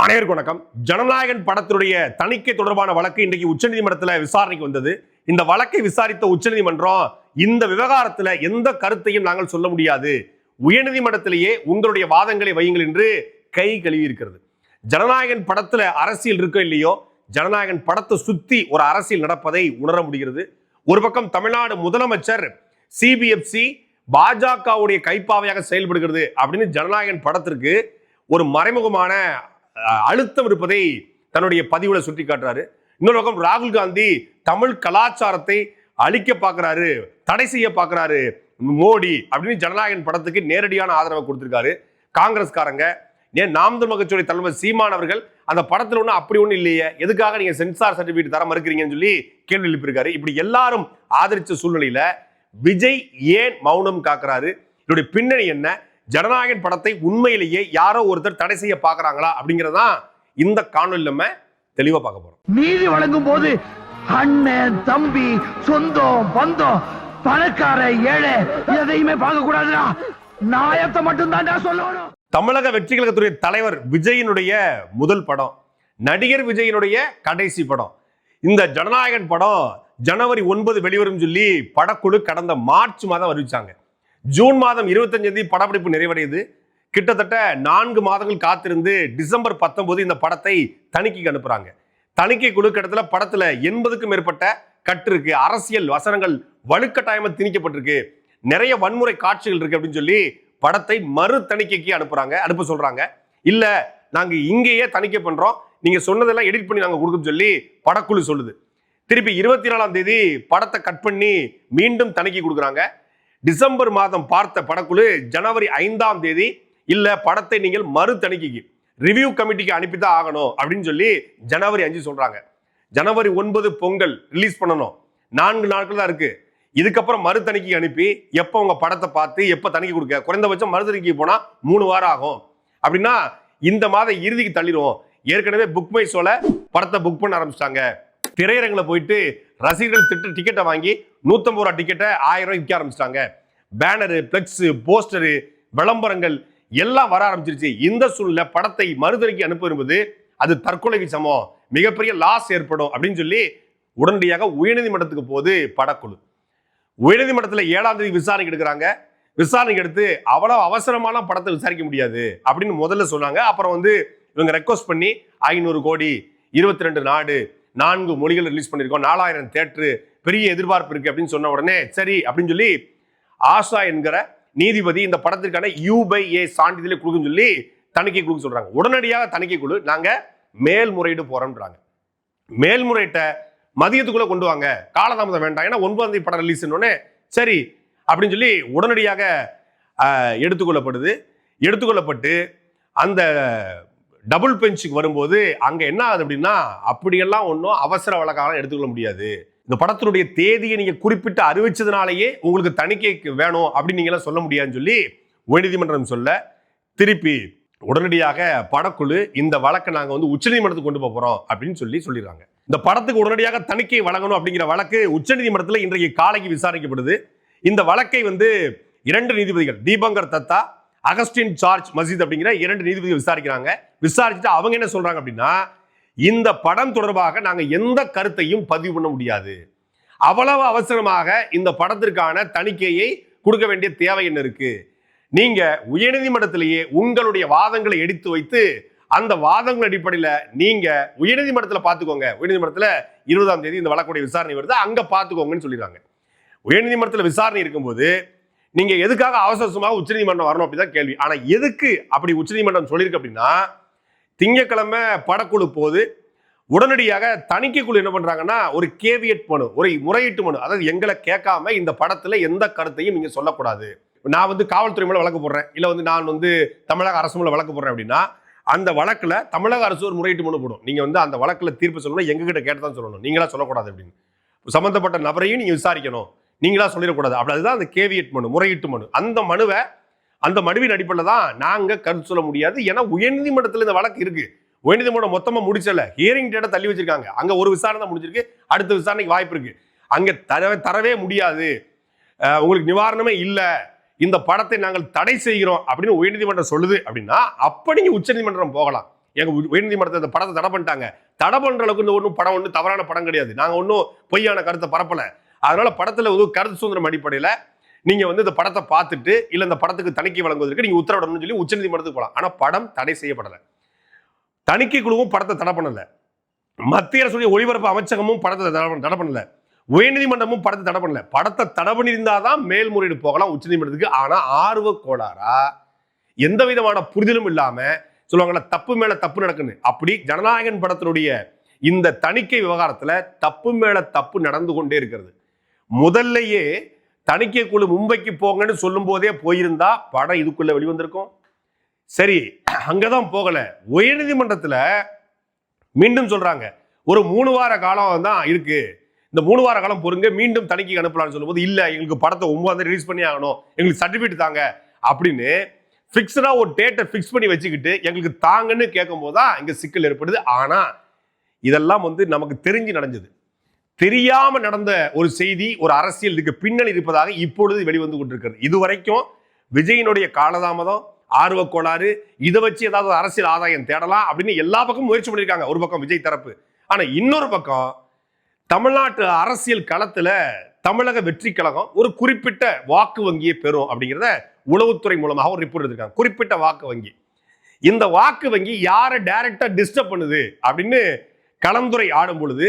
அனைவருக்கும் வணக்கம். ஜனநாயகன் படத்துடைய தணிக்கை தொடர்பான வழக்கு இன்றைக்கு உச்சநீதிமன்றத்தில் விசாரணைக்கு வந்தது. இந்த வழக்கை விசாரித்த உச்சநீதிமன்றம் இந்த விவகாரத்தில் எந்த கருத்தையும் நாங்கள் சொல்ல முடியாது, உயர்நீதிமன்றத்திலேயே உங்களுடைய வாதங்களை வையுங்கள் என்று கை கழுவி இருக்கிறது. ஜனநாயகன் படத்துல அரசியல் இருக்கோ இல்லையோ, ஜனநாயகன் படத்தை சுத்தி ஒரு அரசியல் நடப்பதை உணர முடிகிறது. ஒரு பக்கம் தமிழ்நாடு முதலமைச்சர் சிபிஎஃப்சி பாஜகவுடைய கைப்பாவையாக செயல்படுகிறது அப்படின்னு ஜனநாயகன் படத்திற்கு ஒரு மறைமுகமான அழுத்தம் இருப்பதை தன்னுடைய பதிவுல சுட்டி காட்டுறாரு. இன்னொரு பக்கம் ராகுல் காந்தி தமிழ் கலாச்சாரத்தை அழிக்க பார்க்கிறாரு, தடை செய்ய பார்க்கிறாரு மோடி அப்படின்னு ஜனநாயகன் படத்துக்கு நேரடியான ஆதரவை கொடுத்திருக்காரு. காங்கிரஸ்காரங்க ஏன் நாம் தமிழர் கட்சியுடைய தலைவர் சீமான் அவர்கள் அந்த படத்துல ஒண்ணு அப்படி ஒண்ணு இல்லையே, எதுக்காக நீங்க சென்சார் சர்டிபிகேட் தர மறுக்கிறீங்கன்னு சொல்லி கேள்வி எழுப்பியிருக்காரு. இப்படி எல்லாரும் ஆதரிச்ச சூழ்நிலையில விஜய் ஏன் மௌனம் காக்குறாரு? இதோட பின்னணி என்ன? ஜனநாயகன் படத்தை உண்மையிலேயே யாரோ ஒருத்தர் தடை செய்ய பாக்குறாங்களா அப்படிங்கறதா இந்த காணொலியில நம்ம தெளிவா பார்க்க போறோம். நீதி வழங்கும் போது அண்ணன் தம்பி சொந்தம் பந்தம் பணக்கார ஏழை எதையுமே பார்க்க கூடாதுடா, நியாயத்தை மட்டும் தான் சொல்லணும். தமிழக வெற்றி கழகத்துடைய தலைவர் விஜயினுடைய முதல் படம், நடிகர் விஜயினுடைய கடைசி படம். இந்த ஜனநாயகன் படம் ஜனவரி 9 வெளிவரும் சொல்லி படக்குழு கடந்த மார்ச் மாதம் அறிவிச்சாங்க. ஜூன் மாதம் 25 படப்பிடிப்பு நிறைவடையுது. கிட்டத்தட்ட 4 மாதங்கள் காத்திருந்து டிசம்பர் 19 இந்த படத்தை தணிக்கைக்கு அனுப்புறாங்க. தணிக்கை குழு கிட்டத்தட்ட படத்துல 80க்கும் மேற்பட்ட கட்டு இருக்கு, அரசியல் வசனங்கள் வலுக்கட்டாயமா திணிக்கப்பட்டிருக்கு, நிறைய வன்முறை காட்சிகள் இருக்கு அப்படின்னு சொல்லி படத்தை மறு தணிக்கைக்கு அனுப்ப சொல்றாங்க. இல்ல நாங்க இங்கேயே தணிக்கை பண்றோம், நீங்க சொன்னதெல்லாம் எடிட் பண்ணி நாங்க கொடுக்க சொல்லி படக்குழு சொல்லுது. திருப்பி 24ஆம் தேதி படத்தை கட் பண்ணி மீண்டும் தணிக்கை கொடுக்குறாங்க. டிசம்பர் மாதம் பார்த்த படக்குழு ஜனவரி 5ஆம் தேதி இல்ல படத்தை நீங்கள் மறு தணிக்கைக்கு ரிவ்யூ கமிட்டிக்கு அனுப்பிதான் ஆகணும் அப்படின்னு சொல்லி ஜனவரி 5 சொல்றாங்க. ஜனவரி 9 பொங்கல் ரிலீஸ் பண்ணணும், 4 நாட்கள் தான் இருக்கு. இதுக்கப்புறம் மறு தணிக்கை அனுப்பி எப்ப உங்க படத்தை பார்த்து எப்ப தணிக்கை கொடுக்க, குறைந்தபட்சம் மறு தணிக்கை போனா 3 வாரம் ஆகும். அப்படின்னா இந்த மாதம் இறுதிக்கு தள்ளிடுவோம். ஏற்கனவே புக் மை ஷோல படத்தை புக் பண்ண ஆரம்பிச்சிட்டாங்க. திரையரங்கில் போயிட்டு ரசிகர்கள் டிக்கெட்டை வாங்கி 150 ரூபா டிக்கெட்டை 1000 ரூபாய் விற்க ஆரம்பிச்சிட்டாங்க. பேனரு, பிளெக்ஸ், போஸ்டரு, விளம்பரங்கள் எல்லாம் வர ஆரம்பிச்சிருச்சு. இந்த சூழ்நிலை படத்தை மறுதளிக்கு அனுப்புவது அது தற்கொலைக்கு சமம், மிகப்பெரிய லாஸ் ஏற்படும் அப்படின்னு சொல்லி உடனடியாக உயர்நீதிமன்றத்துக்கு போகுது படக்குழு. உயர்நீதிமன்றத்தில் 7ஆம் தேதி விசாரணைக்கு எடுக்கிறாங்க. விசாரணைக்கு எடுத்து அவ்வளவு அவசரமான படத்தை விசாரிக்க முடியாது அப்படின்னு முதல்ல சொன்னாங்க. அப்புறம் இவங்க ரெக்வஸ்ட் பண்ணி 500 கோடி, 22 நாடு, 4 மொழிகள் ரிலீஸ் பண்ணிருக்கோம், 4000 தியேட்டரு, பெரிய எதிர்பார்ப்பு இருக்கு அப்படின்னு சொன்ன உடனே சரி அப்படின்னு சொல்லி ஆஷா என்கிற நீதிபதி இந்த படத்திற்கான U/A சான்றிதழை கொடுக்குன்னு சொல்லி தணிக்கை கொடுக்க சொல்றாங்க. உடனடியாக தணிக்கை குழு நாங்க மேல்முறையீடு போறோம்ன்றாங்க. மேல்முறையீட்டை மதியத்துக்குள்ள கொண்டு வாங்க, காலதாமதம் வேண்டாம், ஏன்னா 9ஆம் தேதி படம் ரிலீஸ் உடனே சரி அப்படின்னு சொல்லி உடனடியாக எடுத்துக்கொள்ளப்பட்டு அந்த டபுள் பெஞ்சுக்கு வரும்போது அங்க என்ன ஆகுது அப்படின்னா, அப்படியெல்லாம் ஒன்றும் அவசர வழக்காக எடுத்துக்கொள்ள முடியாது. இந்த படத்தினுடைய தேதியை நீங்க குறிப்பிட்டு அறிவிச்சதுனாலேயே உங்களுக்கு தணிக்கைக்கு வேணும் அப்படின்னு நீங்க எல்லாம் சொல்ல முடியாதுன்னு சொல்லி உயர்நீதிமன்றம் சொல்ல, திருப்பி உடனடியாக படக்குழு இந்த வழக்கை நாங்க உச்சநீதிமன்றத்துக்கு கொண்டு போறோம் அப்படின்னு சொல்லிடுறாங்க. இந்த படத்துக்கு உடனடியாக தணிக்கை வழங்கணும் அப்படிங்கிற வழக்கு உச்சநீதிமன்றத்தில் இன்றைக்கு காலைக்கு விசாரிக்கப்படுது. இந்த வழக்கை 2 நீதிபதிகள் தீபங்கர் தத்தா, அகஸ்டின் சார்ஜ் மசீத் அப்படிங்கிற 2 நீதிபதிகள் விசாரிக்கிறாங்க. விசாரிச்சுட்டு அவங்க என்ன சொல்றாங்க அப்படின்னா, இந்த படம் தொடர்பாக நாங்க எந்த கருத்தையும் பதிவு பண்ண முடியாது, அவ்வளவு அவசரமாக இந்த படத்திற்கான தணிக்கையை கொடுக்க வேண்டிய தேவை என்ன இருக்கு, நீங்க உயர்நீதிமன்றத்திலேயே உங்களுடைய வாதங்களை எடுத்து வைத்து அந்த வாதங்கள் அடிப்படையில் நீங்க உயர்நீதிமன்றத்தில் பார்த்துக்கோங்க, உயர்நீதிமன்றத்தில் 20ஆம் தேதி இந்த வழக்குடைய விசாரணை வருது, அங்க பார்த்துக்கோங்கன்னு சொல்லிடுறாங்க. உயர்நீதிமன்றத்தில் விசாரணை இருக்கும்போது நீங்க எதுக்காக அவசரமாக உச்சநீதிமன்றம் வரணும் அப்படிதான் கேள்வி. ஆனா எதுக்கு அப்படி உச்சநீதிமன்றம் சொல்லியிருக்கு அப்படின்னா, திங்கட்கிழமை படக்குழு போது உடனடியாக தணிக்கை குழு என்ன பண்றாங்கன்னா ஒரு கேவியட் மனு, ஒரு முறையீட்டு மனு, அதாவது எங்களை கேட்காம இந்த படத்துல எந்த கருத்தையும் நீங்க சொல்லக்கூடாது, நான் காவல்துறை மேல வழக்கு போடுறேன், இல்ல நான் தமிழக அரசு மேல வழக்கு போடுறேன் அப்படின்னா அந்த வழக்குல தமிழக அரசு ஒரு முறையீட்டு மனு போடும். நீங்க அந்த வழக்குல தீர்ப்பு சொல்லணும், எங்ககிட்ட கேட்டுதான் சொல்லணும், நீங்களா சொல்லக்கூடாது அப்படின்னு. சம்பந்தப்பட்ட நபரையும் நீங்க விசாரிக்கணும், நீங்களா சொல்லிடக்கூடாது. அப்படி அதுதான் அந்த கேவியட் மனு, முறையீட்டு மனு. அந்த மனுவின் அடிப்படையில் தான் நாங்க கருத்து சொல்ல முடியாது. ஏன்னா உயர்நீதிமன்றத்தில் இந்த வழக்கு இருக்கு. உயர்நீதிமன்றம் மொத்தமா முடிச்சல, ஹியரிங் டேட்டை தள்ளி வச்சிருக்காங்க. அங்க ஒரு விசாரணை தான் முடிஞ்சிருக்கு, அடுத்த விசாரணைக்கு வாய்ப்பு இருக்கு. அங்க தரவே முடியாது, உங்களுக்கு நிவாரணமே இல்லை, இந்த படத்தை நாங்கள் தடை செய்கிறோம் அப்படின்னு உயர்நீதிமன்றம் சொல்லுது அப்படின்னா அப்ப நீங்க உச்சநீதிமன்றம் போகலாம். எங்க உயர்நீதிமன்றத்தை இந்த படத்தை தடை பண்ணிட்டாங்க. தடை பண்ற அளவுக்கு இந்த ஒன்றும் படம் ஒன்றும் தவறான படம் கிடையாது. நாங்க ஒன்றும் பொய்யான கருத்தை பரப்பல. அதனால படத்துல ஒரு கருத்து சுதந்திரம் அடிப்படையில நீங்க வந்து இந்த படத்தை பார்த்துட்டு இல்ல இந்த படத்துக்கு தணிக்கை வழங்குவதற்கு நீங்க உத்தரவிடணும்னு சொல்லி உச்சநீதிமன்றத்துக்கு போகலாம். ஆனா படம் தடை செய்யப்படல. தணிக்கை குழுவும் படத்தை தடை பண்ணல. மத்திய அரசுடைய ஒளிபரப்பு அமைச்சகமும் படத்தை தடை பண்ணல. உயர்நீதிமன்றமும் படத்தை தடை பண்ணல. படத்தை தடை பண்ணியிருந்தாதான் மேல்முறையீடு போகலாம் உச்சநீதிமன்றத்துக்கு. ஆனா ஆர்வ கோளாறா எந்த விதமான புரிதலும் இல்லாம சொல்லுவாங்கல்ல தப்பு மேல தப்பு நடக்குன்னு, அப்படி ஜனநாயகன் படத்தினுடைய இந்த தணிக்கை விவகாரத்துல தப்பு மேல தப்பு நடந்து கொண்டே இருக்கிறது. முதல்லயே தணிக்கை குழு மும்பைக்கு போங்கன்னு சொல்லும் போதே போயிருந்தா படம் இதுக்குள்ள வெளிவந்திருக்கும். சரி, அங்கதான் போகல. உயர்நீதிமன்றத்துல மீண்டும் சொல்றாங்க ஒரு 3 வார காலம் தான் இருக்கு, இந்த 3 வார காலம் பொறுங்க, மீண்டும் தணிக்கைக்கு அனுப்பலாம்னு சொல்லும்போது இல்ல எங்களுக்கு படத்தை 9 ரிலீஸ் பண்ணி ஆகணும், எங்களுக்கு சர்டிபிகேட் தாங்க அப்படின்னு பிக்ஸ்டா ஒரு டேட்டை பிக்ஸ் பண்ணி வச்சுக்கிட்டு எங்களுக்கு தாங்கன்னு கேட்கும் போதுதான் இங்க சிக்கல் ஏற்படுது. ஆனா இதெல்லாம் வந்து நமக்கு தெரிஞ்சு நடந்தது, தெரியாம நடந்த ஒரு செய்தி, ஒரு அரசியல் இதுக்கு பின்னணி இருப்பதாக இப்பொழுது வெளிவந்து கொண்டிருக்கிறது. இதுவரைக்கும் விஜயினுடைய காலதாமதம், ஆர்வ கோளாறு, இதை வச்சு ஏதாவது அரசியல் ஆதாயம் தேடலாம் அப்படின்னு எல்லா பக்கமும் முயற்சி பண்ணியிருக்காங்க. ஒரு பக்கம் விஜய் தரப்பு. ஆனா இன்னொரு பக்கம் தமிழ்நாட்டு அரசியல் களத்துல தமிழக வெற்றி கழகம் ஒரு குறிப்பிட்ட வாக்கு வங்கியை பெறும் அப்படிங்கிறத உளவுத்துறை மூலமாக ஒரு ரிப்போர்ட் எடுத்திருக்காங்க. குறிப்பிட்ட வாக்கு வங்கி. இந்த வாக்கு வங்கி யாரை டைரக்டா டிஸ்டர்ப் பண்ணுது அப்படின்னு கலந்துரை ஆடும் பொழுது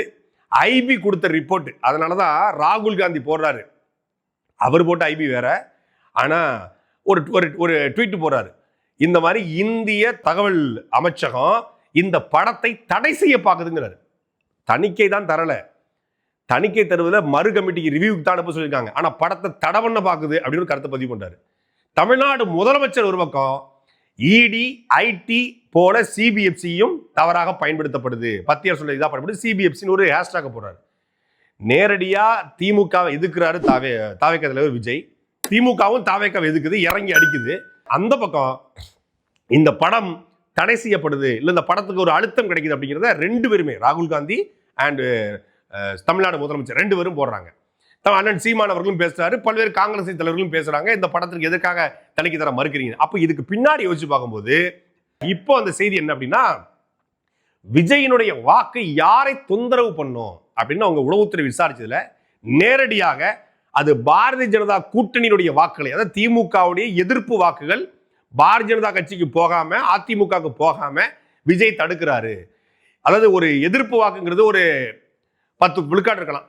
ஐபி கொடுத்த ரிப்போர்ட். அதனாலதான் ராகுல் காந்தி போடுறாரு. அவர் போட்ட ஐபி வேற. ஆனா ஒரு ஒரு ட்வீட் போடுறாரு, இந்த மாதிரி இந்திய தகவல் அமைச்சகம் இந்த படத்தை தடை செய்ய பாக்குதுங்கிறாரு. தணிக்கை தான் தரல, தணிக்கை தருவதில் மறு கமிட்டிக்கு ரிவ்யூக்கு தான் அனுப்ப சொல்லியிருக்காங்க. ஆனா படத்தை தடை பண்ண பாக்குது அப்படின்னு கருத்தை பதிவு பண்றாரு. தமிழ்நாடு முதலமைச்சர் ஒரு பக்கம் இடி ஐடி போல சிபிஎஃப்சியும் தவறாக பயன்படுத்தப்படுது, மத்திய அரசு இதாக பயன்படுது சிபிஎஃப்சின்னு ஒரு ஹேஷ்டாக போடுறாரு. நேரடியா திமுகவை எதிர்க்கிறாரு தாவேக தலைவர் விஜய். திமுகவும் தாவேக எதிர்க்குது, இறங்கி அடிக்குது. அந்த பக்கம் இந்த படம் தடை செய்யப்படுது, இல்ல இந்த படத்துக்கு ஒரு அழுத்தம் கிடைக்குது அப்படிங்கிறத ரெண்டு பேருமே ராகுல் காந்தி அண்ட் தமிழ்நாடு முதலமைச்சர் ரெண்டு பேரும் போடுறாங்க. அண்ணன் சீமான் அவர்களும் பேசுறாரு, பல்வேறு காங்கிரஸ் தலைவர்களும் பேசுறாங்க, இந்த படத்திற்கு எதற்காக தணிக்கை தர மறுக்கிறீங்க. அப்ப இதுக்கு பின்னாடி யோசிச்சு பார்க்கும்போது இப்போ அந்த செய்தி என்ன அப்படின்னா, விஜயினுடைய வாக்கு யாரை தொந்தரவு பண்ணும் அப்படின்னு அவங்க உளவுத்துறை விசாரிச்சதுல நேரடியாக அது பாரதிய ஜனதா கூட்டணியினுடைய வாக்குகளை, அதாவது திமுகவுடைய எதிர்ப்பு வாக்குகள் பாரதிய ஜனதா கட்சிக்கு போகாம அதிமுகவுக்கு போகாம விஜய் தடுக்கிறாரு. அதாவது ஒரு எதிர்ப்பு வாக்குங்கிறது ஒரு 10 விழுக்காடு இருக்கலாம்.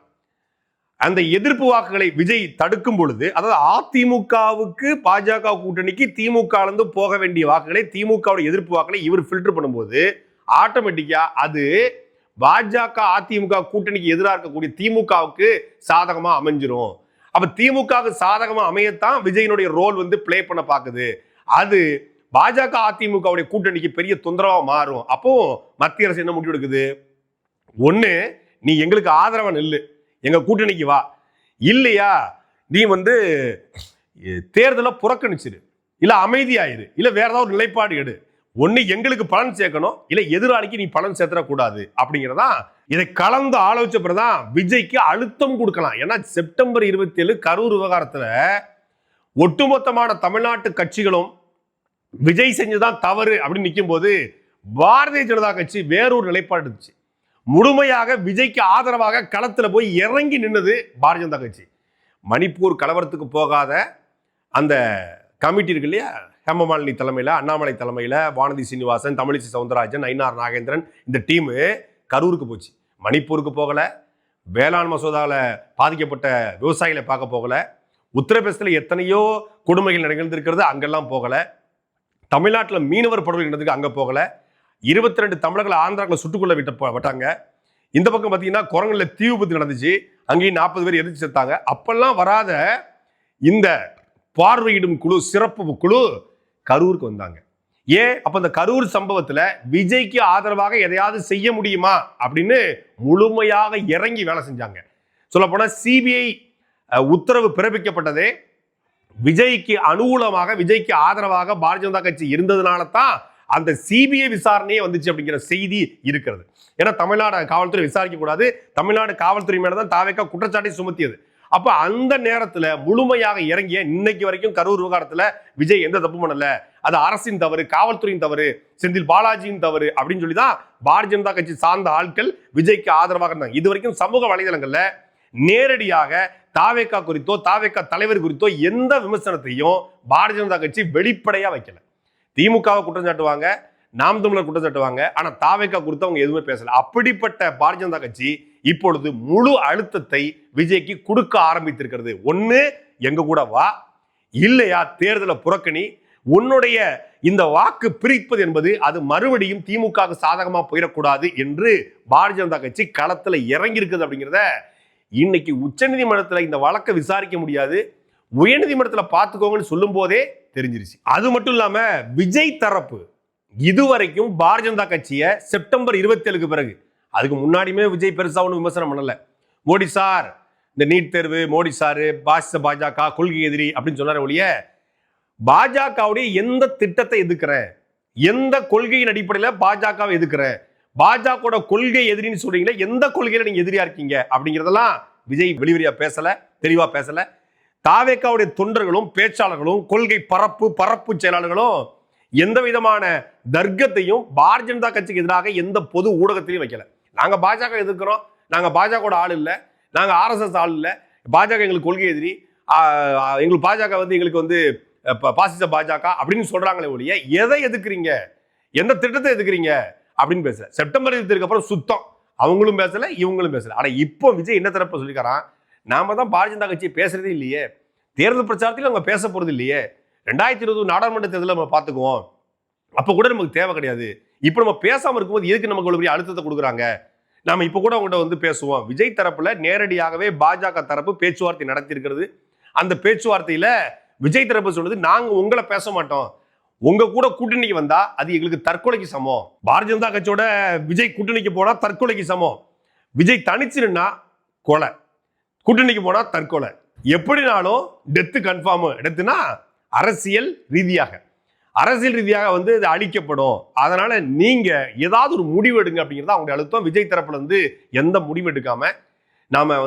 அந்த எதிர்ப்பு வாக்குகளை விஜய் தடுக்கும் பொழுது, அதாவது அதிமுகவுக்கு பாஜக கூட்டணிக்கு திமுக இருந்து போக வேண்டிய வாக்குகளை, திமுக எதிர்ப்பு வாக்குகளை இவர் ஃபில்டர் பண்ணும்போது ஆட்டோமேட்டிக்கா அது பாஜக அதிமுக கூட்டணிக்கு எதிராக இருக்கக்கூடிய திமுகவுக்கு சாதகமா அமைஞ்சிரும். அப்ப திமுகவுக்கு சாதகமா அமையத்தான் விஜயினுடைய ரோல் வந்து பிளே பண்ண பாக்குது. அது பாஜக அதிமுகவுடைய கூட்டணிக்கு பெரிய தொந்தரவா மாறும். அப்போ மத்திய அரசு என்ன முடிவு எடுக்குது, ஒண்ணு நீ எங்களுக்கு ஆதரவா நில்லு, எங்க கூட்டணிக்கு வா, இல்லையா நீ வந்து தேர்தலை புறக்கணிச்சிரு, இல்ல அமைதியாயிரு, இல்ல வேற ஏதாவது ஒரு நிலைப்பாடு எடு. ஒண்ணு எங்களுக்கு பலன் சேர்க்கணும், இல்ல எதிராளிக்கு நீ பலன் சேர்த்தக்கூடாது அப்படிங்கிறதா. இதை கலந்து ஆலோசிச்ச பிறகுதான் விஜய்க்கு அழுத்தம் கொடுக்கலாம். ஏன்னா செப்டம்பர் 27 கரூர் விவகாரத்துல ஒட்டுமொத்தமான தமிழ்நாட்டு கட்சிகளும் விஜய் செஞ்சதான் தவறு அப்படின்னு நிற்கும் போது பாரதிய ஜனதா கட்சி வேறொரு நிலைப்பாடு இருந்துச்சு. முழுமையாக விஜய்க்கு ஆதரவாக களத்துல போய் இறங்கி நின்னது பாரதிய ஜனதா கட்சி. மணிப்பூர் கலவரத்துக்கு போகாத அந்த கமிட்டி இருக்கு இல்லையா, ஹேமமாலினி தலைமையில, அண்ணாமலை தலைமையில, வானதி சீனிவாசன், தமிழிசை சவுந்தரராஜன், ஐநார் நாகேந்திரன், இந்த டீம் கரூருக்கு போச்சு. மணிப்பூருக்கு போகல, வேளாண் மசோதாவில் பாதிக்கப்பட்ட விவசாயிகளை பார்க்க போகல, உத்தரப்பிரதேசத்தில் எத்தனையோ கொடுமைகள் நிகழ்ந்திருக்கிறது அங்கெல்லாம் போகல, தமிழ்நாட்டில் மீனவர் படுகொலை நடந்ததுக்கு அங்க போகல, 22 தமிழர்கள் ஆந்திராக்களை சுட்டுக்கொள்ள விட்டாங்க. இந்த பக்கம் பார்த்தீங்கன்னா குரங்குல தீ விபத்து நடந்துச்சு, அங்கேயும் 40 பேர் எரிச்சு செத்தாங்க. அப்பெல்லாம் வராத இந்த பார்வையிடும் குழு, சிறப்பு குழு கரூருக்கு வந்தாங்க. ஏன்? அப்ப இந்த கரூர் சம்பவத்துல விஜய்க்கு ஆதரவாக எதையாவது செய்ய முடியுமா அப்படின்னு முழுமையாக இறங்கி வேலை செஞ்சாங்க. சொல்ல போனா சிபிஐ உத்தரவு பிறப்பிக்கப்பட்டதே விஜய்க்கு அனுகூலமாக, விஜய்க்கு ஆதரவாக பாரதிய ஜனதா கட்சி இருந்ததுனால தான் அந்த சிபிஐ விசாரணையே வந்துச்சு அப்படிங்கிற செய்தி இருக்கிறது. ஏன்னா தமிழ்நாடு காவல்துறை விசாரிக்க கூடாது, தமிழ்நாடு காவல்துறை மேலதான் தாவேகா குற்றச்சாட்டை சுமத்தியது. அப்ப அந்த நேரத்துல முழுமையாக இறங்கிய இன்னைக்கு வரைக்கும் கரூர் விவகாரத்துல விஜய் எந்த தப்பு பண்ணல, அது அரசின் தவறு, காவல்துறையின் தவறு, செந்தில் பாலாஜியின் தவறு அப்படின்னு சொல்லிதான் பாரதிய ஜனதா கட்சி சார்ந்த ஆட்கள் விஜய்க்கு ஆதரவாக இருந்தாங்க. இது வரைக்கும் சமூக வலைதளங்கள்ல நேரடியாக தாவேகா குறித்தோ தாவேகா தலைவர் குறித்தோ எந்த விமர்சனத்தையும் பாரதிய ஜனதா கட்சி வெளிப்படையா வைக்கல. திமுகவை குற்றம் சாட்டுவாங்க, நாம் தமிழர் குற்றம் சாட்டுவாங்க, ஆனா தாவேகா குறித்து அவங்க எதுவுமே பேசல. அப்படிப்பட்ட பாரதிய ஜனதா கட்சி இப்பொழுது முழு அழுத்தத்தை விஜய்க்கு கொடுக்க ஆரம்பித்திருக்கிறது. ஒண்ணு எங்க கூட வா, இல்லையா தேர்தலை புறக்கணி. உன்னுடைய இந்த வாக்கு பிரிப்பது என்பது அது மறுபடியும் திமுக சாதகமா போயிடக்கூடாது என்று பாரதிய ஜனதா கட்சி களத்துல இறங்கி இருக்குது. அப்படிங்கிறத இன்னைக்கு உச்சநீதிமன்றத்தில் இந்த வழக்கை விசாரிக்க முடியாது, உயர்நீதிமன்றத்தில் பார்த்துக்கோங்கன்னு சொல்லும் போதே தெரிஞ்சிருச்சு. அது மட்டும் இல்லாம விஜய் தரப்பு இதுவரைக்கும் பாரதிய ஜனதா கட்சியை செப்டம்பர் 27க்கு பிறகு, அதுக்கு முன்னாடியுமே விஜய் பெருசா ஒன்றும் விமர்சனம் பண்ணல. மோடி சார் இந்த நீட் தேர்வு, மோடி சார் பாஜக கொள்கை எதிரி அப்படின்னு சொன்னார ஒழிய பாஜகவுடைய எந்த திட்டத்தை எதிர்க்கிறேன், எந்த கொள்கையின் அடிப்படையில் பாஜகவை எதிர்க்கிறேன், பாஜக கொள்கை எதிரின்னு சொல்றீங்களா, எந்த கொள்கையில நீங்க எதிரியா இருக்கீங்க அப்படிங்கிறதெல்லாம் விஜய் வெளிவரியா பேசல, தெளிவா பேசல. தாவேகாவுடைய தொண்டர்களும் பேச்சாளர்களும் கொள்கை பரப்பு செயலாளர்களும் எந்த விதமான தர்க்கத்தையும் பாரதிய ஜனதா கட்சிக்கு எதிராக எந்த பொது ஊடகத்திலையும் வைக்கல. நாங்க பாஜக எதிர்க்கிறோம், நாங்க பாஜக ஆள் இல்லை, நாங்க RSS ஆள் இல்லை, பாஜக எங்களுக்கு கொள்கை எதிரி, எங்களுக்கு பாஜக எங்களுக்கு பாசிச பாஜக அப்படின்னு சொல்றாங்களே ஒழிய எதை எதுக்குறீங்க, எந்த திட்டத்தை எதுக்குறீங்க அப்படின்னு பேசல. செப்டம்பர் 20 அப்புறம் சுத்தம் அவங்களும் பேசல, இவங்களும் பேசல. ஆனா இப்போ விஜய் என்ன தரப்ப சொல்லிக்கிறான், நாம தான் பாரதிய ஜனதா கட்சியை பேசுறதே இல்லையே, தேர்தல் பிரச்சாரத்தில் அவங்க பேச போறது இல்லையே, 2020 நாடாளுமன்ற தேர்தலில் நம்ம பார்த்துக்குவோம், அப்ப கூட நமக்கு தேவை கிடையாது, இப்ப நம்ம பேசாம இருக்கும்போது எதுக்கு நமக்கு ஒரு பெரிய அழுத்தத்தை கொடுக்குறாங்க, நாம இப்ப கூட அவங்ககிட்ட பேசுவோம். விஜய் தரப்புல நேரடியாகவே பாஜக தரப்பு பேச்சுவார்த்தை நடத்தி இருக்கிறது. அந்த பேச்சுவார்த்தையில விஜய் தரப்பு சொல்றது, நாங்க உங்களை பேச மாட்டோம், உங்க கூட கூட்டணிக்கு வந்தா அது எங்களுக்கு தற்கொலைக்கு சமம். பாரதிய ஜனதா கட்சியோட விஜய் கூட்டணிக்கு போனா தற்கொலைக்கு சமம், விஜய் தனிச்சுன்னா கொலை, கூட்டணிக்கு போனா தற்கொலை, எப்படினாலும் டெத்து கன்ஃபார்ம். டெத்துனா அரசியல் ரீதியாக இது அழிக்கப்படும். அதனால நீங்க ஏதாவது ஒரு முடிவு எடுங்க அப்படிங்கிறத அவங்க அழுத்தம். விஜய் தரப்புல எந்த முடிவு எடுக்காம நாம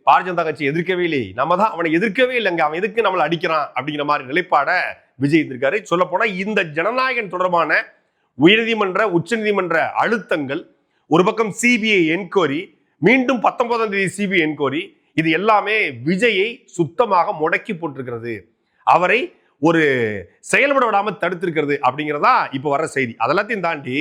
பாரதிய ஜனதா கட்சி எதிர்க்கவே இல்லை, நம்ம தான் அவனை எதிர்க்கவே இல்லைங்க, அவன் எதுக்கு நம்மளை அடிக்கிறான் அப்படிங்கிற மாதிரி நிலைப்பாட விஜய் இருக்காரு. சொல்ல போனா இந்த ஜனநாயகன் தொடர்பான உயர்நீதிமன்ற உச்சநீதிமன்ற அழுத்தங்கள், ஒரு பக்கம் சிபிஐ என்கொயரி, மீண்டும் 19ஆம் தேதி சிபிஐ என்கொயரி, இது எல்லாமே விஜயை சுத்தமாக முடக்கி போட்டிருக்கிறது, அவரை ஒரு செயல்பட விடாம தடுத்திருக்கிறது அப்படிங்கிறதா இப்ப வர்ற செய்தி. அதெல்லாத்தையும் தாண்டி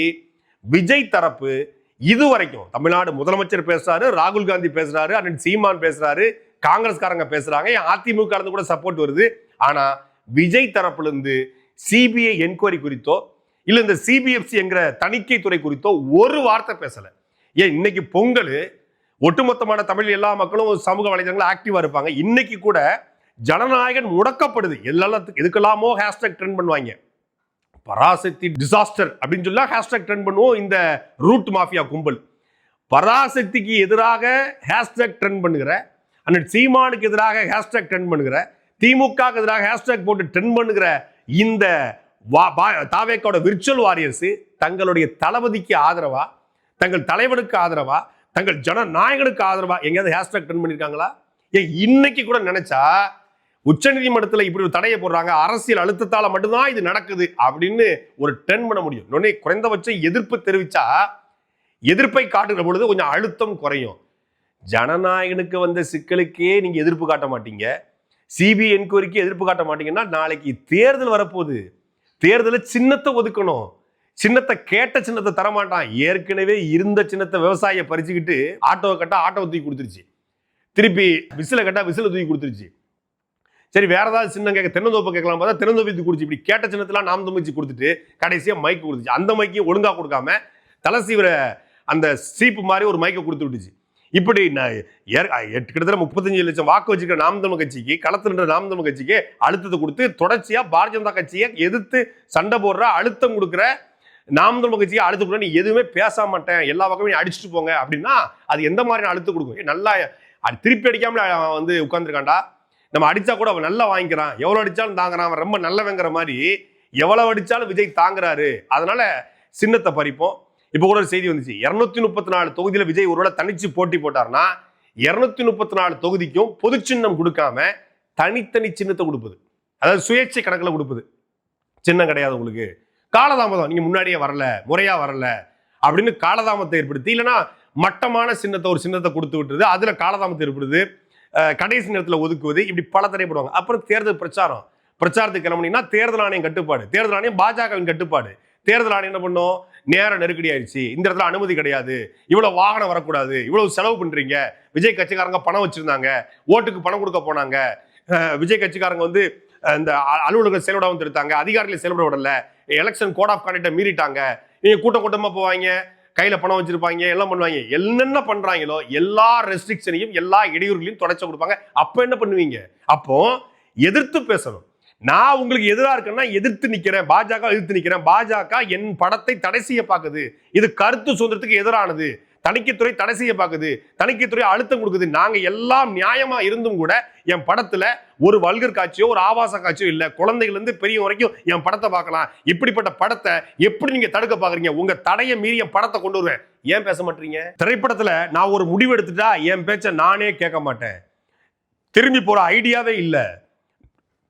விஜய் தரப்பு இதுவரைக்கும் தமிழ்நாடு முதலமைச்சர் பேசுறாரு, ராகுல் காந்தி பேசுறாரு, அண்ணன் சீமான் பேசுறாரு, காங்கிரஸ்காரங்க பேசுறாங்க, அதிமுக கூட சப்போர்ட் வருது. ஆனா விஜய் தரப்புல இருந்து சிபிஐ என்கொயரி குறித்தோ இல்ல இந்த சிபிஎஃப்சி என்கிற தணிக்கை துறை குறித்தோ ஒரு வார்த்தை பேசல. ஏன் இன்னைக்கு பொங்கல், ஒட்டுமொத்தமான தமிழ் எல்லா மக்களும் சமூக வலைதளங்கள் ஆக்டிவா இருப்பாங்க. இன்னைக்கு கூட ஜனநாயகன் முடக்கப்படுது, எதுக்கெல்லாமோ ஹேஷ்டாக் ட்ரெண்ட் பண்ணுவாங்க, பராசக்தி டிசாஸ்டர் அப்படின்னு சொல்லி ஹேஷ்டாக் ட்ரெண்ட் பண்ணுவோம். இந்த ரூட் மாஃபியா கும்பல் பராசக்திக்கு எதிராக ஹேஷ்டாக் ட்ரெண்ட் பண்ணுகிற, அண்ணன் சீமானுக்கு எதிராக ஹேஷ்டாக் ட்ரெண்ட் பண்ணுகிற, திமுக எதிராக ஹேஷ்டாக் போட்டு ட்ரெண்ட் பண்ணுகிற இந்த தாவேக்காவோட விர்ச்சுவல் வாரியர்ஸ் தங்களுடைய தளபதிக்கு ஆதரவா, தங்கள் தலைவனுக்கு ஆதரவா, தங்கள் ஜனநாயகனுக்கு ஆதரவா எங்கேயாவது ஹேஷ்டாக் ட்ரெண்ட் பண்ணிருக்காங்களா? இன்னைக்கு கூட நினைச்சா உச்சநீதிமன்றத்தில் இப்படி ஒரு தடையை போடுறாங்க, அரசியல் அழுத்தத்தால மட்டும்தான் இது நடக்குது அப்படின்னு ஒரு ட்ரெண்ட் பண்ண முடியும். இன்னொன்னு குறைந்தபட்சம் எதிர்ப்பு தெரிவிச்சா எதிர்ப்பை காட்டுகிற பொழுது கொஞ்சம் அழுத்தம் குறையும். ஜனநாயகனுக்கு வந்த சிக்கலுக்கே நீங்க எதிர்ப்பு காட்ட மாட்டீங்க, சிபிஐ என்கொயரிக்கு எதிர்ப்பு காட்ட மாட்டீங்கன்னா நாளைக்கு தேர்தல் வரப்போகுது, தேர்தலில் சின்னத்தை ஒதுக்கணும், சின்னத்தை கேட்ட சின்னத்தை தரமாட்டான். ஏற்கனவே இருந்த சின்னத்தை விவசாயியை பறிச்சுக்கிட்டு ஆட்டோவை கட்டா ஆட்டோவை தூக்கி கொடுத்துருச்சு, திருப்பி விசில கட்டா விசில தூக்கி கொடுத்துருச்சு. சரி வேற ஏதாவது சின்னம் கேட்க தென்னந்தோப்பை கேட்கலாம் பார்த்தா தென்னந்தோப்பை கொடுத்து இப்படி கேட்ட சின்னத்தெல்லாம் நாம் தமிழ்ச்சி கொடுத்துட்டு கடைசியா மைக்கு கொடுத்துச்சு. அந்த மைக்கு ஒழுங்கா கொடுக்காம தலைசீவிர அந்த சீப்பு மாதிரி ஒரு மைக்கை கொடுத்து விட்டுச்சு. இப்படி கிட்டத்தட்ட 35 லட்சம் வாக்கு வச்சுக்கிற நாம் தமிழ் கட்சிக்கு, களத்தில் நாம் தமிழ் கட்சிக்கு அழுத்தத்தை கொடுத்து தொடர்ச்சியா பாரதிய ஜனதா கட்சியை எதிர்த்து சண்டை போடுற, அழுத்தம் கொடுக்குற நாம் தமிழ் கட்சியை அழுத்தம் கொடுக்க, நீ எதுவுமே பேச மாட்டேன், எல்லா பக்கமும் அடிச்சுட்டு போங்க அப்படின்னா அது எந்த மாதிரியான அழுத்தம் கொடுக்கும்? நல்லா திருப்பி அடிக்காமல உட்காந்துருக்காண்டா, நம்ம அடிச்சா கூட அவன் நல்லா வாங்கிக்கிறான், எவ்வளவு அடிச்சாலும் தாங்குறான், அவன் ரொம்ப நல்லவங்கிற மாதிரி எவ்வளவு அடிச்சாலும் விஜய் தாங்குறாரு, அதனால சின்னத்தை பறிப்போம். இப்ப கூட ஒரு செய்தி வந்துச்சு, 234 தொகுதியில விஜய் ஒருவேளை தனிச்சு போட்டி போட்டார்னா 234 தொகுதிக்கும் பொது சின்னம் கொடுக்காம தனித்தனி சின்னத்தை கொடுப்பது, அதாவது சுயேட்சை கணக்கில் கொடுப்பது. சின்னம் கிடையாது உங்களுக்கு, காலதாமதம், நீங்க முன்னாடியே வரல, முறையா வரல அப்படின்னு காலதாமத்தை ஏற்படுத்தி, இல்லைன்னா மட்டமான சின்னத்தை ஒரு சின்னத்தை கொடுத்து விட்டுருது, அதுல காலதாமத்தை ஏற்படுது, கடைசி நேரத்தில் ஒதுக்குவது, இப்படி பல தடைப்படுவாங்க. அப்புறம் தேர்தல் பிரச்சாரத்துக்கு கிளம்புனீங்கன்னா தேர்தல் ஆணையம் கட்டுப்பாடு, தேர்தல் ஆணையம் பாஜகவின் கட்டுப்பாடு. தேர்தல் ஆணையம் என்ன பண்ணும், நேர நெருக்கடி ஆயிடுச்சு, இந்த இடத்துல அனுமதி கிடையாது, இவ்வளவு வாகனம் வரக்கூடாது, இவ்வளவு செலவு பண்றீங்க, விஜய் கட்சிக்காரங்க பணம் வச்சிருந்தாங்க, ஓட்டுக்கு பணம் கொடுக்க போனாங்க, விஜய் கட்சிக்காரங்க வந்து இந்த அலுவலக செயல்படாமல் எடுத்தாங்க, அதிகாரிகளை செயல்பட விடல, எலெக்ஷன் கோட் ஆஃப் கான்டக்டை மீறிட்டாங்க, நீங்க கூட்டமா போவாங்க, கையில பணம் வச்சிருப்பாங்க, எல்லாம் பண்ணுவாங்க, என்னென்ன பண்றாங்களோ எல்லா ரெஸ்ட்ரிக்ஷனையும் எல்லா இடையூறுகளையும் தொடச்ச கொடுப்பாங்க. அப்ப என்ன பண்ணுவீங்க? அப்போ எதிர்த்து பேசணும். நான் உங்களுக்கு எதிராக இருக்கேன்னா எதிர்த்து நிக்கிறேன், பாஜக எதிர்த்து நிக்கிறேன், பாஜக என் படத்தை தடை செய்ய பார்க்குது, இது கருத்து சுதந்திரத்துக்கு எதிரானது, தணிக்கைத்துறை தடை செய்ய பார்க்குது, தணிக்கைத்துறை அழுத்தம் கொடுக்குது. நாங்க எல்லாம் நியாயமா இருந்தும் கூட என் படத்துல ஒரு வல்கர் காட்சியோ ஒரு ஆபாச காட்சியோ இல்ல, குழந்தைகள் இருந்து பெரிய வரைக்கும் என் படத்தை பார்க்கலாம். இப்படிப்பட்ட படத்தை எப்படி நீங்க தடுக்க பாக்குறீங்க? உங்க தடையை மீறி என் படத்தை கொண்டு வருவேன், ஏன் பேச மாட்டீங்க? திரைப்படத்துல நான் ஒரு முடிவு எடுத்துட்டா என் பேச்ச நானே கேட்க மாட்டேன், திரும்பி போற ஐடியாவே இல்ல.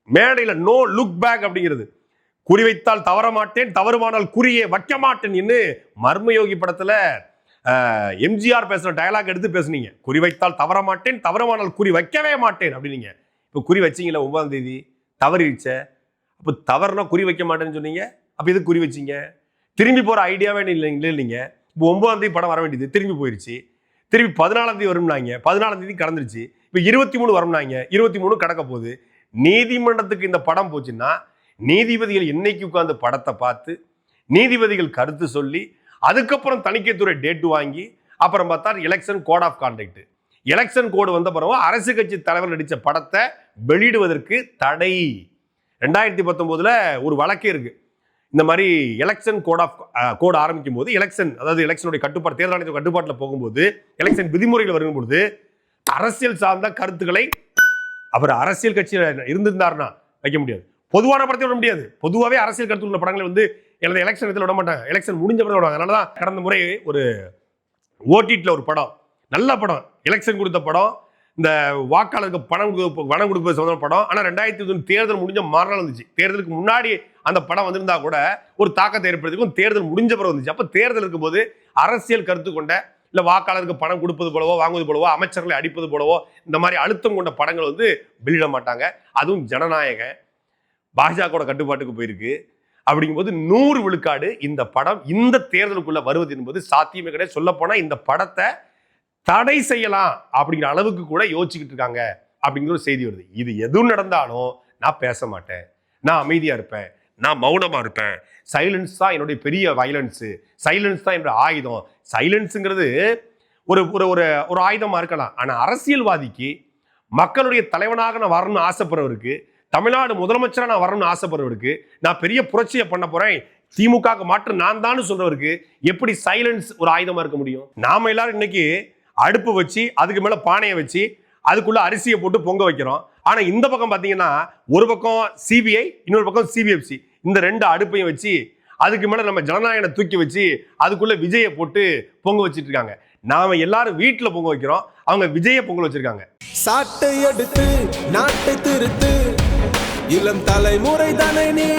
மேடையில நோ லுக் பேக் அப்படிங்கிறது, குறிவைத்தால் தவற மாட்டேன், தவறுமானால் குறியே வைக்க மாட்டேன் என்று மர்மயோகி படத்துல எம்ஜிஆர் பேசுற டயலாக் எடுத்து பேசுனீங்க. குறி வைத்தால் தவற மாட்டேன், தவறுமானால் குறி வைக்கவே மாட்டேன் அப்படின்னீங்க. இப்போ குறி வச்சீங்களா 9ஆம் தேதி, தவறிடுச்ச. அப்போ தவறுனா குறி வைக்க மாட்டேன்னு சொன்னீங்க, அப்போ எது குறி வச்சீங்க? திரும்பி போற ஐடியாவே இல்லைங்க. இப்போ 9ஆம் தேதி படம் வர வேண்டியது திரும்பி போயிருச்சு, திரும்பி 14ஆம் தேதி வரும்னாங்க, 14ஆம் தேதி கடந்துருச்சு, இப்போ 23 வரும்னாங்க, 23 கடக்க போகுது. நீதிமன்றத்துக்கு இந்த படம் போச்சுன்னா நீதிபதிகள் என்னைக்கு உட்கார்ந்து படத்தை பார்த்து நீதிபதிகள் கருத்து சொல்லி அதுக்கப்புறம் தணிக்கைத்துறை டேட்டு வாங்கி அப்புறம் பார்த்தா election code of conduct, election code வந்த பிறகு அரசு கட்சி தலைவர் நடித்த படத்தை வெளியிடுவதற்கு தடை. 2019 ஒரு வழக்கே இருக்கு. இந்த மாதிரி எலெக்ஷன் கோட் ஆரம்பிக்கும் போது எலெக்ஷன், அதாவது எலெக்ஷனுடைய கட்டுப்பாடு, தேர்தல் ஆணையத்தின் கட்டுப்பாட்டில் போகும்போது எலெக்ஷன் விதிமுறைகள் வரும்போது அரசியல் சார்ந்த கருத்துக்களை அவர் அரசியல் கட்சியில் இருந்திருந்தாருன்னா வைக்க முடியாது, பொதுவான படத்தை விட முடியாது. பொதுவாகவே அரசியல் கருத்து உள்ள படங்களை வந்து எனது எலெக்ஷன் விட மாட்டாங்க, எலெக்ஷன் முடிஞ்ச பிறகு விடுவாங்க. அதனால தான் கடந்த முறை ஒரு ஓடிடியில் ஒரு படம், நல்ல படம், எலெக்ஷன் கொடுத்த படம், இந்த வாக்காளருக்கு பணம் கொடுப்பது சொன்ன படம். ஆனால் 2020 தேர்தல் முடிஞ்ச மறுநாள் வந்துச்சு. தேர்தலுக்கு முன்னாடி அந்த படம் வந்திருந்தா கூட ஒரு தாக்கத்தை ஏற்படுத்திக்கும், தேர்தல் முடிஞ்ச பிறகு வந்துச்சு. அப்போ தேர்தல் இருக்கும்போது அரசியல் கருத்து கொண்ட, இல்லை வாக்காளருக்கு பணம் கொடுப்பது போலவோ வாங்குவது போலவோ அமைச்சர்களை அடிப்பது போலவோ இந்த மாதிரி அழுத்தம் கொண்ட படங்கள் வந்து வெளியிட மாட்டாங்க. அதுவும் ஜனநாயக பாஜக கட்டுப்பாட்டுக்கு போயிருக்கு. அப்படிங்கும்போது 100 விழுக்காடு இந்த படம் இந்த தேர்தலுக்குள்ள வருவது என்பது சாத்தியமே கிடையாது. சொல்ல போனா இந்த படத்தை தடை செய்யலாம் அப்படிங்கிற அளவுக்கு கூட யோசிச்சுக்கிட்டு இருக்காங்க அப்படிங்கிற ஒரு செய்தி வருது. இது எதுவும் நடந்தாலும் நான் பேச மாட்டேன், நான் அமைதியா இருப்பேன், நான் மௌனமா இருப்பேன். சைலன்ஸ் தான் என்னுடைய பெரிய வயலன்ஸ், சைலன்ஸ் தான் என்னுடைய ஆயுதம். சைலன்ஸுங்கிறது ஒரு ஒரு ஆயுதமா இருக்கலாம். ஆனா அரசியல்வாதிக்கு, மக்களுடைய தலைவனாக நான் வரணும்னு ஆசைப்படுறவருக்கு, தமிழ்நாடு முதலமைச்சராக நான் வரணும்னு ஆசைப்படுறவருக்கு, நான் பெரிய புரட்சியை பண்ண போறேன், திமுக மாற்று நான் தான் சொல்றவருக்கு எப்படி சைலன்ஸ் ஒரு ஆயுதமா இருக்க முடியும்? நாம எல்லாரும் இன்னைக்கு அடுப்பு வச்சு அதுக்கு மேல பானையை வச்சு அதுக்குள்ள அரிசியை போட்டு பொங்க வைக்கிறோம். ஆனா இந்த பக்கம் பாத்தீங்கன்னா ஒரு பக்கம் சிபிஐ, இன்னொரு பக்கம் சிபிஎஃப்சி, இந்த 2 அடுப்பையும் வச்சு அதுக்கு மேல நம்ம ஜனநாயகனை தூக்கி வச்சு அதுக்குள்ள விஜயை போட்டு பொங்க வச்சிட்டு இருக்காங்க. நாம எல்லாரும் வீட்டுல பொங்க வைக்கிறோம், அவங்க விஜய பொங்கல் வச்சிருக்காங்க. சாட்டை எடுத்து நாட்டை திருத்து, இளம் தலைமுறை தானே நீ